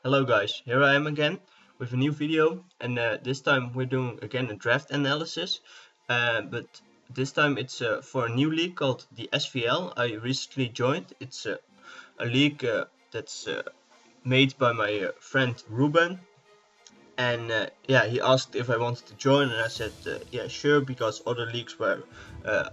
Hello guys, here I am again with a new video, and this time we're doing again a draft analysis, but this time it's for a new league called the SFL. I recently joined. It's a league that's made by my friend Ruben, and yeah, he asked if I wanted to join, and I said yeah, sure, because other leagues uh,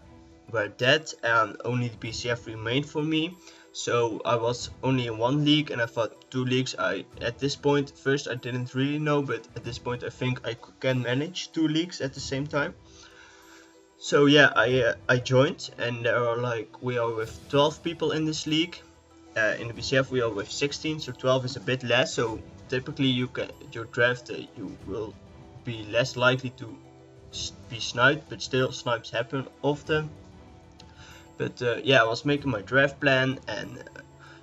were dead and only the BCF remained for me. So I was only in one league, and I thought two leagues. At this point, first I didn't really know, but at this point I think I can manage two leagues at the same time. So yeah, I joined, and there are we are with 12 people in this league. In the BCF we are with 16, so 12 is a bit less. So typically your draft you will be less likely to be sniped, but still snipes happen often. But yeah, I was making my draft plan, and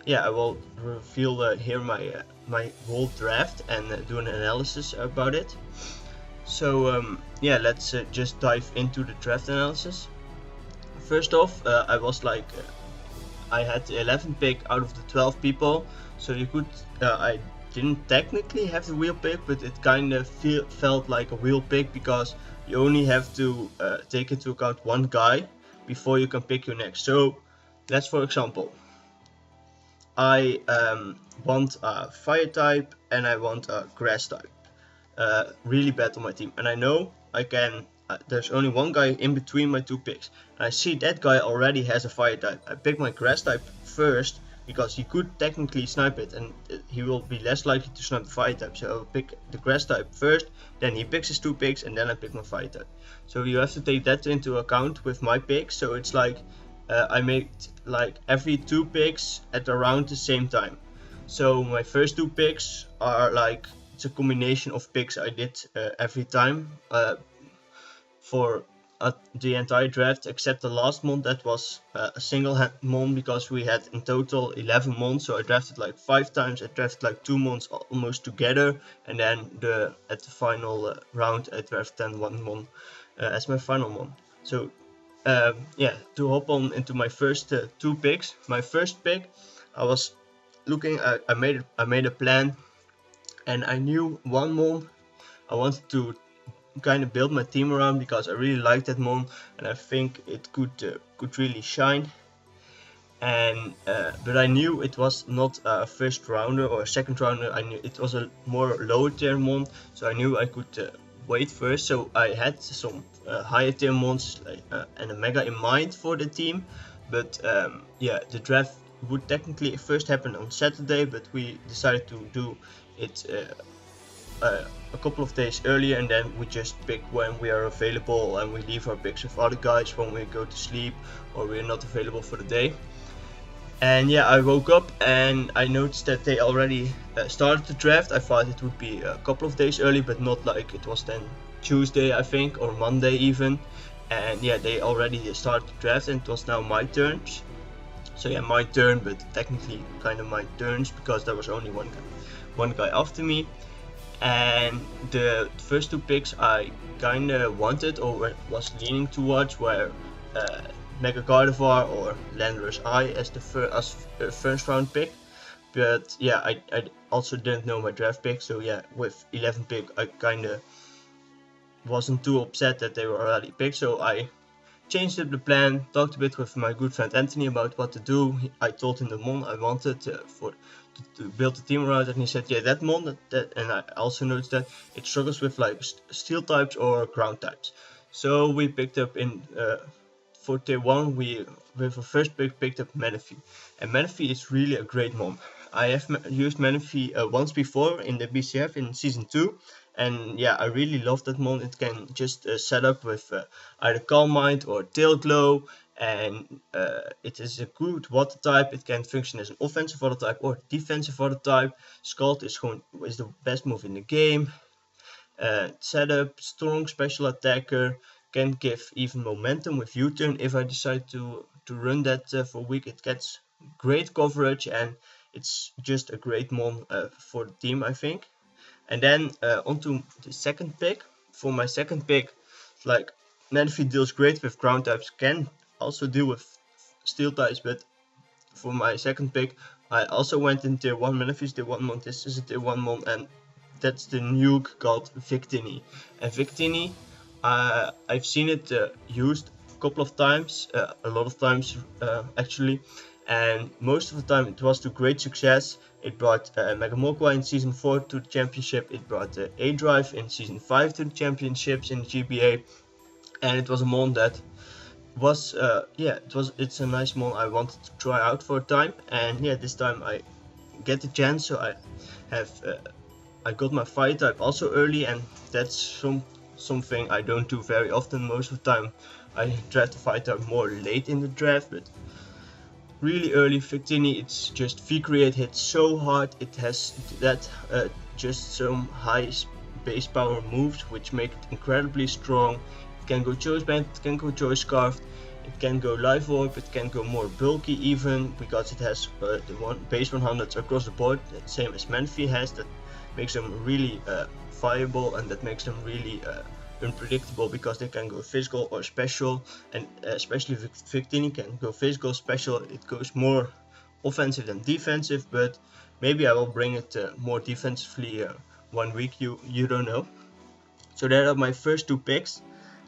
yeah, I will reveal here my whole draft and do an analysis about it. So yeah, let's just dive into the draft analysis. First off, I had the 11th pick out of the 12 people, so you could I didn't technically have the wheel pick, but it kind of felt like a wheel pick because you only have to take into account one guy before you can pick your next. So let's, for example, I want a fire type and I want a grass type. Really bad on my team, and I know I can. There's only one guy in between my two picks, and I see that guy already has a fire type. I pick my grass type first because he could technically snipe it, and he will be less likely to snipe the fire type. So I'll pick the grass type first, then he picks his two picks, and then I pick my fire type. So you have to take that into account with my picks. So it's like I made like every two picks at around the same time. So my first two picks are like it's a combination of picks I did every time for the entire draft, except the last month that was a single month because we had in total 11 months. So I drafted like 5 times. I drafted like 2 months almost together, and then at the final round I drafted then 1 month as my final month. So yeah, to hop on into my first two picks. My first pick, I was looking. I made a plan, and I knew one month I wanted to kind of build my team around because I really liked that month, and I think it could really shine. And but I knew it was not a first rounder or a second rounder. I knew it was a more lower tier month, so I knew I could wait first. So I had some higher tier months and a mega in mind for the team, but yeah, the draft would technically first happen on Saturday, but we decided to do it a couple of days earlier, and then we just pick when we are available, and we leave our picks with other guys when we go to sleep or we're not available for the day. And yeah, I woke up and I noticed that they already started the draft. I thought it would be a couple of days early, but not like it was then Tuesday, I think, or Monday even. And yeah, they already started the draft, and it was now my turn. So yeah, my turn, but technically kind of my turns because there was only one guy after me. And the first two picks I kind of wanted or was leaning towards were Mega Gardevoir or Landorus Eye as the first round pick. But yeah, I also didn't know my draft pick, so yeah, with 11 pick I kind of wasn't too upset that they were already picked. So I changed up the plan, talked a bit with my good friend Anthony about what to do. I told him the mon I wanted to build the team around, and he said, yeah, that mon, and I also noticed that it struggles with like steel types or ground types. So we picked up for tier 1, we with our first pick picked up Manaphy, and Manaphy is really a great mon. I have used Manaphy once before in the BCF in season 2, and yeah, I really love that mon. It can just set up with either Calm Mind or Tail Glow, and it is a good water type. It can function as an offensive water type or defensive water type. Scald is the best move in the game. Setup, strong special attacker, can give even momentum with U-turn if I decide to run that for a week. It gets great coverage, and it's just a great mon for the team, I think. And then onto the second pick. For my second pick, like Manaphy deals great with ground types, can also deal with steel types, but for my second pick I also went in tier 1 Menefis tier 1 mon. This is a tier 1 mon, and that's the nuke called Victini. And Victini, I've seen it used a couple of times, a lot of times actually, and most of the time it was to great success. It brought Megamorqua in Season 4 to the championship, it brought A-Drive in Season 5 to the championships in the GBA, and it was a mon that was it's a nice mon I wanted to try out for a time, and yeah, this time I get the chance, so I have I got my fire type also early, and that's something I don't do very often. Most of the time I draft the fire type more late in the draft, but really early Victini, it's just V-Create hits so hard, it has that just some high base power moves which make it incredibly strong. It can go Choice Band, it can go Choice Scarf, it can go Life Orb, it can go more bulky even, because it has the base 100s across the board, the same as Menfi has, that makes them really viable, and that makes them really unpredictable, because they can go physical or special, and especially Victini can go physical, special. It goes more offensive than defensive, but maybe I will bring it more defensively one week, you don't know. So that are my first two picks,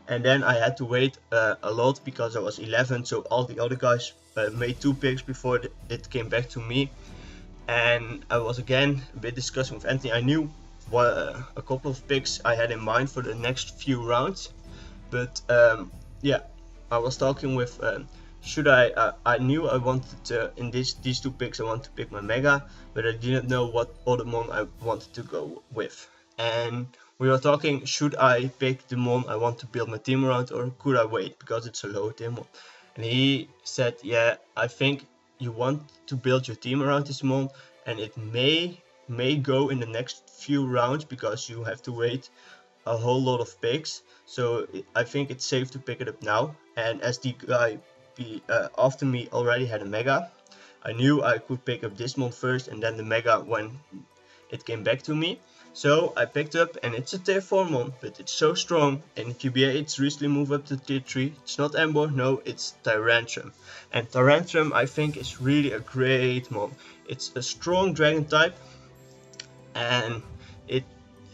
and then I had to wait a lot because I was 11, so all the other guys made two picks before it came back to me, and I was again a bit discussing with Anthony. I knew a couple of picks I had in mind for the next few rounds, but yeah, I was talking with should I knew I wanted to, in these two picks I want to pick my Mega, but I didn't know what other mon I wanted to go with, and we were talking, should I pick the mon I want to build my team around, or could I wait because it's a low tier mon? And he said, yeah, I think you want to build your team around this mon, and it may go in the next few rounds because you have to wait a whole lot of picks, so I think it's safe to pick it up now. And as the guy after me already had a Mega, I knew I could pick up this mon first and then the Mega when it came back to me. So I picked up, and it's a tier 4 mon, but it's so strong, and in GBA it's recently moved up to tier 3. It's not Embor, no, it's Tyrantrum. And Tyrantrum I think is really a great mon. It's a strong dragon type, and it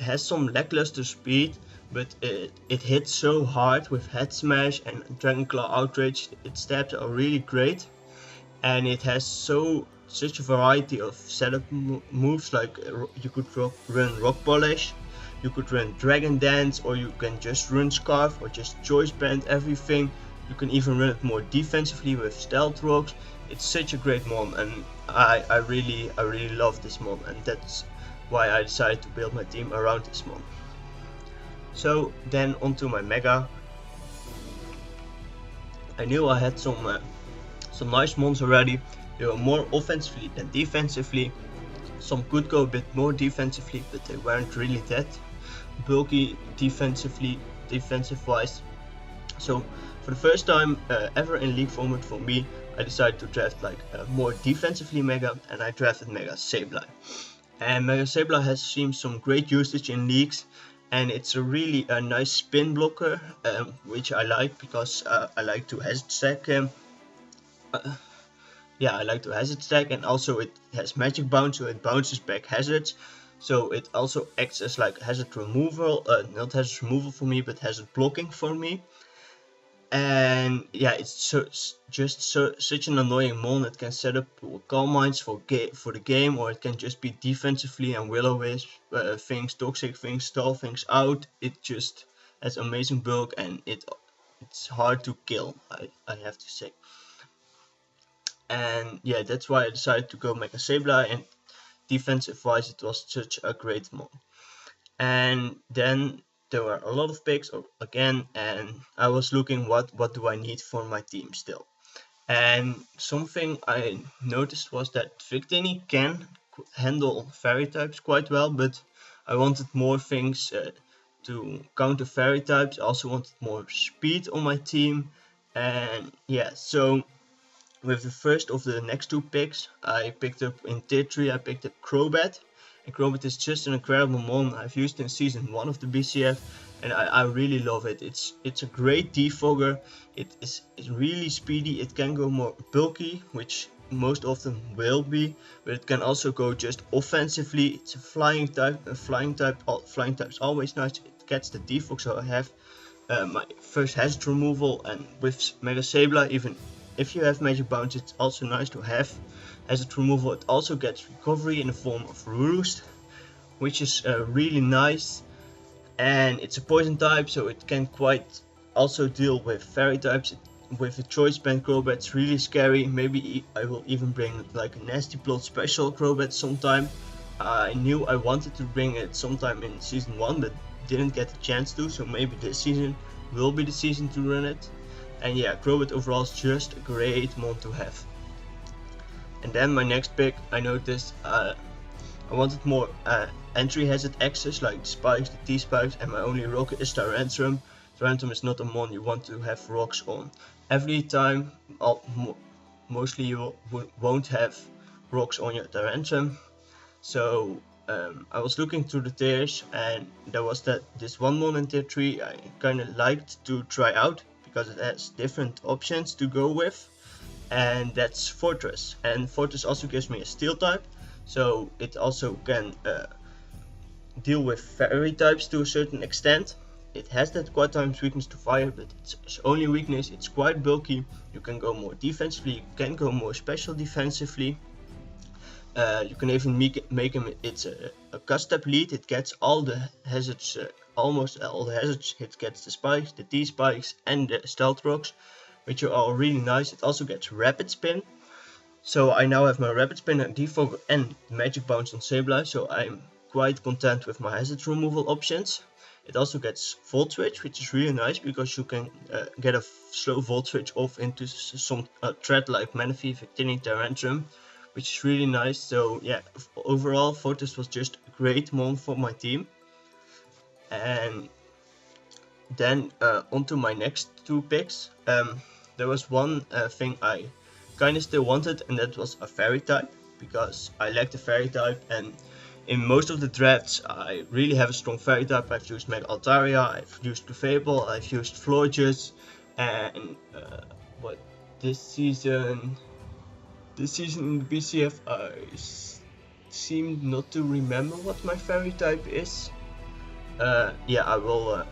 has some lackluster speed, but it hits so hard with Head Smash and Dragon Claw Outrage. Its stabs are really great, and it has such a variety of setup moves, like you could run Rock Polish, you could run Dragon Dance, or you can just run Scarf or just Choice Band everything. You can even run it more defensively with Stealth Rocks. It's such a great mon, and I really love this mon, and that's why I decided to build my team around this mon. So then onto my Mega. I knew I had some nice mons already. They were more offensively than defensively. Some could go a bit more defensively, but they weren't really that bulky defensive wise. So for the first time ever in League format for me, I decided to draft like more defensively Mega, and I drafted Mega Sableye. And Mega Sableye has seen some great usage in leagues, and it's a really nice spin blocker, which I like because I like to hazard stack him. I like to hazard stack, and also it has magic bounce, so it bounces back hazards. So it also acts as like hazard removal, not hazard removal for me, but hazard blocking for me. And yeah, it's such an annoying mon. It can set up Calm Minds for the game, or it can just be defensively and Will-O-Wisp things, toxic things, stall things out. It just has amazing bulk, and it's hard to kill, I have to say. And yeah, that's why I decided to go Mega Sableye, and defensive wise it was such a great mon. And then there were a lot of picks again, and I was looking what do I need for my team still. And something I noticed was that Victini can handle fairy types quite well, but I wanted more things to counter fairy types. I also wanted more speed on my team, and yeah, so with the first of the next two picks, I picked up in tier 3, I picked up Crobat. And Crobat is just an incredible mon. I've used it in season 1 of the BCF, and I really love it. It's a great defogger. It's really speedy. It can go more bulky, which most often will be, but it can also go just offensively. It's a flying type. Flying type's always nice. It gets the defog, so I have my first hazard removal, and with Mega Sabla, even if you have Magic Bounce, it's also nice to have hazard removal. It also gets recovery in the form of Roost, which is really nice, and it's a poison type, so it can quite also deal with fairy types. With a choice band Crobat, it's really scary. Maybe I will even bring like a nasty plot special Crobat sometime. I knew I wanted to bring it sometime in season 1, but didn't get the chance to, so maybe this season will be the season to run it. And yeah, Crobat overall is just a great mon to have. And then my next pick, I noticed I wanted more entry hazard access, like the spikes, the T-spikes, and my only rock is Tyrantrum. Tyrantrum is not a mon you want to have rocks on every time. Mostly you won't have rocks on your Tyrantrum. So I was looking through the tiers, and there was this one mon in tier 3 I kind of liked to try out because it has different options to go with, and that's Fortress. And Fortress also gives me a steel type, so it also can deal with fairy types to a certain extent. It has that quad times weakness to fire, but its only weakness, it's quite bulky. You can go more defensively, you can go more special defensively. You can even make him, it's a cast-step lead. It gets all the hazards, almost all the hazards. It gets the spikes, the T-spikes, and the stealth rocks, which are all really nice. It also gets rapid spin. So I now have my rapid spin and defog and magic bounce on Sableye, so I'm quite content with my hazard removal options. It also gets Volt Switch, which is really nice because you can get a slow Volt Switch off into some threat like Manaphy, Victini, Tyrantrum, which is really nice. So yeah, overall Fortress was just a great mon for my team. And then onto my next two picks. There was one thing I kinda still wanted, and that was a fairy type, because I like the fairy type, and in most of the drafts I really have a strong fairy type. I've used Mega Altaria, I've used Clefable, I've used Florges, and this season in the BCF I seem not to remember what my fairy type is. Yeah, I will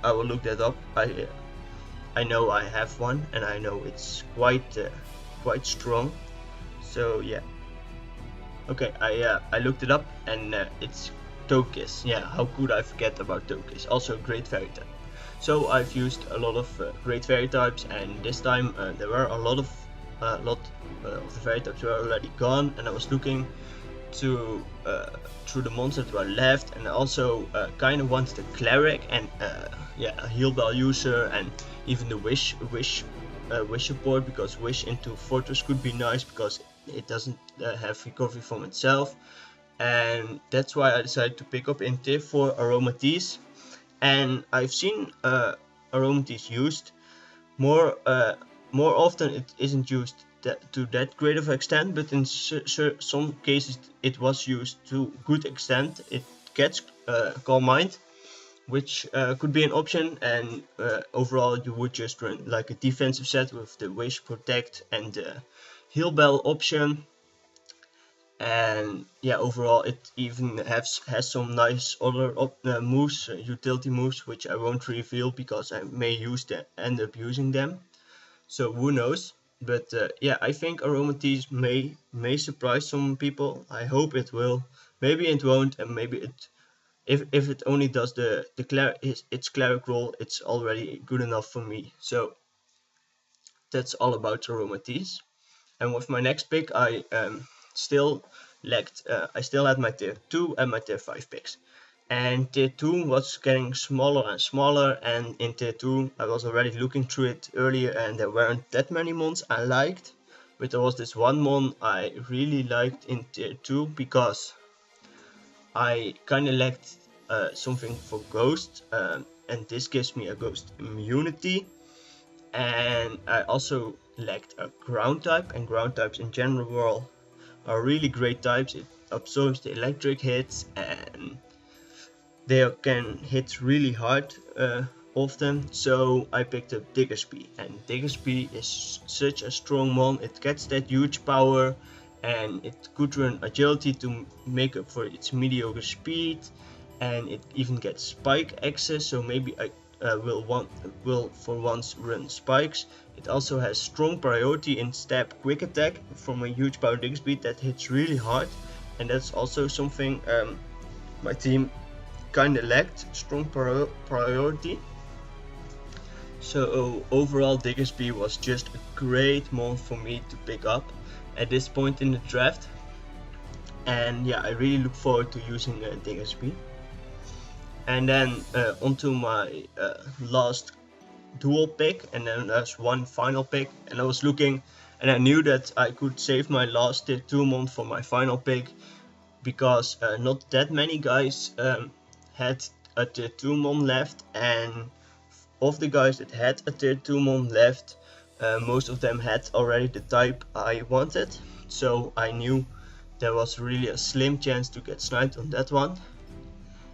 look that up. I know I have one, and I know it's quite strong. So yeah. Okay, I looked it up, and it's Togekiss. Yeah, how could I forget about Togekiss? Also a great fairy type. So I've used a lot of great fairy types, and this time there were a lot of the fairy types were already gone, and I was looking to through the monsters that were left, and I also kind of wanted a cleric and yeah, a heal bell user, and even the wish support, because wish into Fortress could be nice because it doesn't have recovery from itself. And that's why I decided to pick up in tier 4 Aromatisse. And I've seen Aromatisse used more often. It isn't used to that great of an extent, but in some cases it was used to good extent. It gets Calm Mind, which could be an option, and overall you would just run like a defensive set with the Wish, Protect, and the Heal Bell option. And yeah, overall it even has some nice other moves, utility moves, which I won't reveal because I may end up using them, so who knows. But yeah, I think Aromatisse may surprise some people. I hope it will. Maybe it won't, and maybe it, if it only does its cleric role, it's already good enough for me. So that's all about Aromatisse. And with my next pick, I still had my tier 2 and my tier 5 picks. And tier 2 was getting smaller and smaller, and in tier 2 I was already looking through it earlier, and there weren't that many mons I liked. But there was this one mon I really liked in tier 2 because I kinda lacked something for Ghost, and this gives me a Ghost immunity. And I also lacked a ground type, and ground types in general are really great types. It absorbs the electric hits, and they can hit really hard often, so I picked up Diggersby, and Diggersby is such a strong mon. It gets that huge power, and it could run agility to make up for its mediocre speed, and it even gets spike access, so maybe I will for once run spikes. It also has strong priority in stab quick attack from a huge power Diggersby that hits really hard, and that's also something my team kinda lacked, strong priority. So overall Diggersby was just a great mon for me to pick up at this point in the draft, and yeah, I really look forward to using Diggersby. And then onto my last dual pick, and then there's one final pick, and I was looking and I knew that I could save my last tier 2 mon for my final pick, because not that many guys had a tier 2 mon left, and of the guys that had a tier 2 mon left, most of them had already the type I wanted, so I knew there was really a slim chance to get sniped on that one.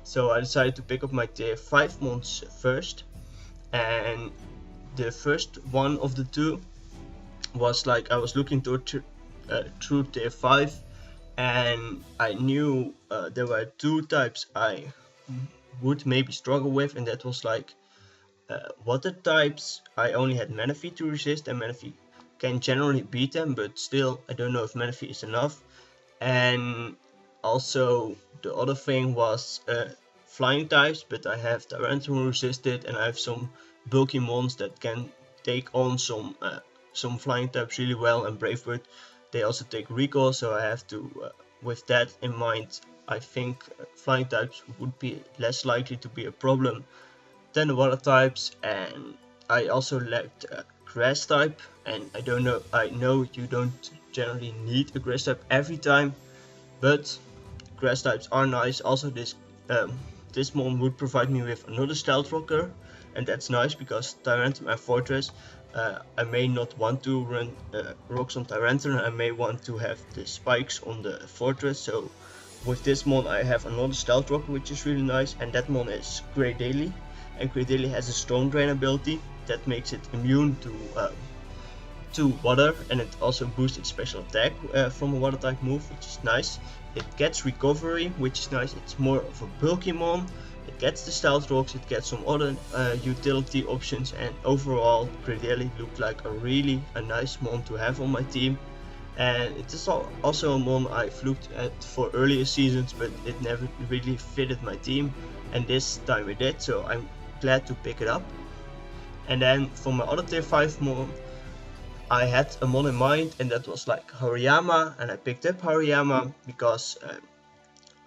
So I decided to pick up my tier 5 mons first, and the first one of the two was like I was looking through tier 5, and I knew there were two types I would maybe struggle with, and that was like water types. I only had Manaphy to resist, and Manaphy can generally beat them, but still I don't know if Manaphy is enough. And also the other thing was flying types, but I have Tyrantrum resisted, and I have some bulky mons that can take on some flying types really well, and Bravebird, they also take recall, so I have to, with that in mind, I think flying types would be less likely to be a problem than the water types. And I also lacked grass type, and I know you don't generally need a grass type every time, but grass types are nice. Also this mon would provide me with another stealth rocker, and that's nice because Tyrantrum and Fortress, I may not want to run rocks on Tyrantrum, I may want to have the spikes on the Fortress, so with this mon I have another stealth rocker, which is really nice, and that mon is Grey Daily, and Grey Daily has a Storm Drain ability that makes it immune to water, and it also boosts its special attack from a water type move, which is nice. It gets recovery, which is nice. It's more of a bulky mon. It gets the stealth rocks, it gets some other utility options, and overall Grey Daily looked like a nice mon to have on my team. And it is also a mon I've looked at for earlier seasons, but it never really fitted my team, and this time it did, so I'm glad to pick it up. And then for my other tier 5 mon, I had a mon in mind, and that was like Hariyama, and I picked up Hariyama because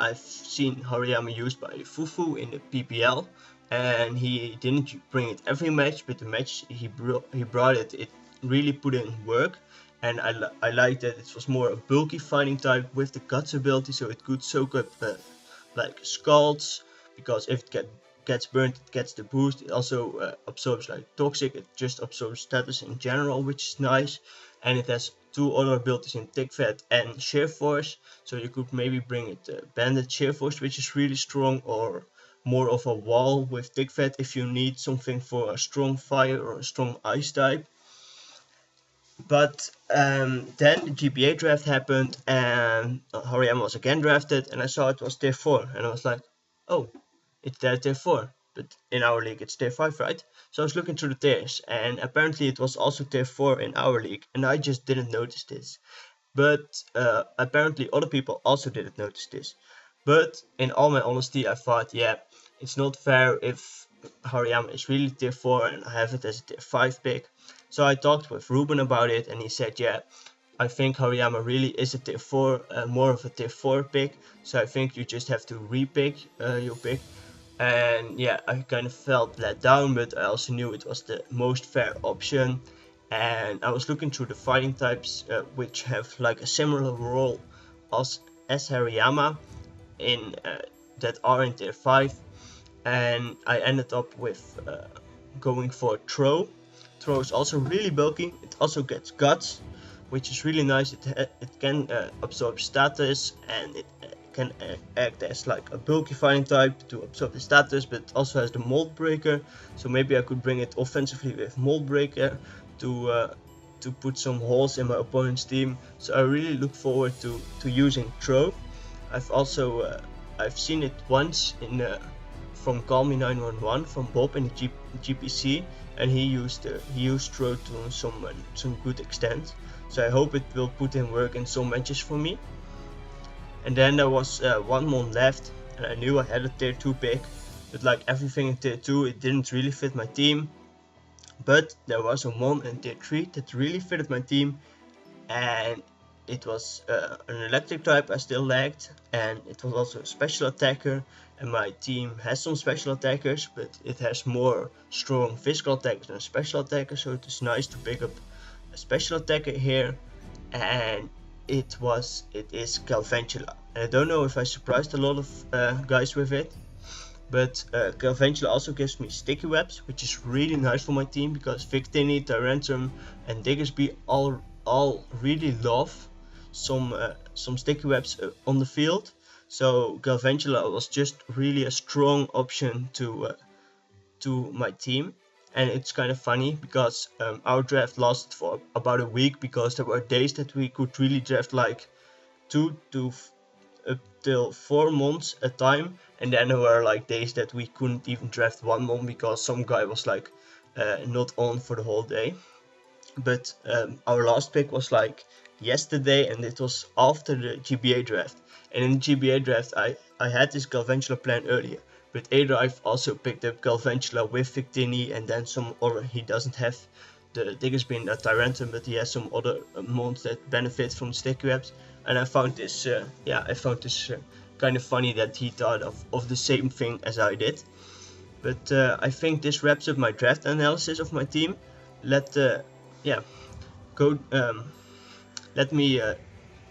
I've seen Hariyama used by Fufu in the PPL, and he didn't bring it every match, but the match he brought it, it really put in work, and I liked that it was more a bulky fighting type with the guts ability, so it could soak up like scalds, because if it gets burnt, it gets the boost. It also absorbs like toxic, it just absorbs status in general, which is nice. And it has two other abilities in Tick Fat and Sheer Force, so you could maybe bring it Bandit Sheer Force, which is really strong, or more of a wall with Tick Fat if you need something for a strong fire or a strong ice type. But then the GPA draft happened, and Hariyama was again drafted, and I saw it was tier 4, and I was like, oh, it's there tier 4, but in our league it's tier 5, right? So I was looking through the tiers, and apparently it was also tier 4 in our league, and I just didn't notice this. But apparently other people also didn't notice this. But in all my honesty, I thought, yeah, it's not fair if Hariyama is really tier 4 and I have it as a tier 5 pick. So I talked with Ruben about it, and he said, yeah, I think Hariyama really is a tier 4, more of a tier 4 pick, so I think you just have to repick your pick. And yeah, I kind of felt let down, but I also knew it was the most fair option. And I was looking through the fighting types which have like a similar role as Hariyama in that are in tier 5, and I ended up with going for Throw. Throw is also really bulky, it also gets guts, which is really nice. It can absorb status, and it can act as like a bulky fighting type to absorb the status, but also has the mold breaker, so maybe I could bring it offensively with mold breaker to put some holes in my opponent's team. So I really look forward to using Trope. I've seen it once in from Call Me 911 from Bob in the GPC, and he used Trope to some good extent. So I hope it will put in work in some matches for me. And then there was one mon left, and I knew I had a tier 2 pick, but like everything in tier 2, it didn't really fit my team. But there was a mon in tier 3 that really fitted my team, and it was an electric type I still lacked, and it was also a special attacker, and my team has some special attackers, but it has more strong physical attackers than a special attacker, so it is nice to pick up a special attacker here, and it is Galvantula. And I don't know if I surprised a lot of guys with it, but Galvantula also gives me sticky webs, which is really nice for my team because Victini, Tarentum and Diggersby all really love some sticky webs on the field. So Galvantula was just really a strong option to my team. And it's kind of funny because our draft lasted for about a week, because there were days that we could really draft like 2 to up till 4 months a time, and then there were like days that we couldn't even draft 1 month because some guy was like not on for the whole day. But our last pick was like yesterday, and it was after the GBA draft. And in the GBA draft I had this Galvantula plan earlier, but either I've also picked up Galvantula with Victini and then some other. He doesn't have the Diggersby and the Tarentum, but he has some other mons that benefit from sticky webs. And I found this kind of funny that he thought of the same thing as I did. But I think this wraps up my draft analysis of my team. Let me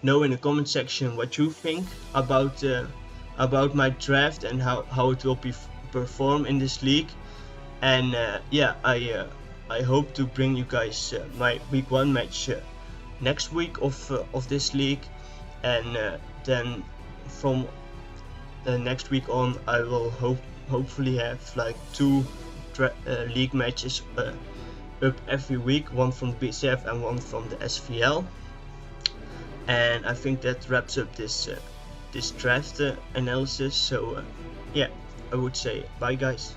know in the comment section what you think about my draft and how it will perform in this league. And I hope to bring you guys my week 1 match next week of this league, and then from the next week on I will hopefully have like 2 league matches up every week, one from the BCF and one from the SFL. And I think that wraps up this draft analysis. So I would say bye guys.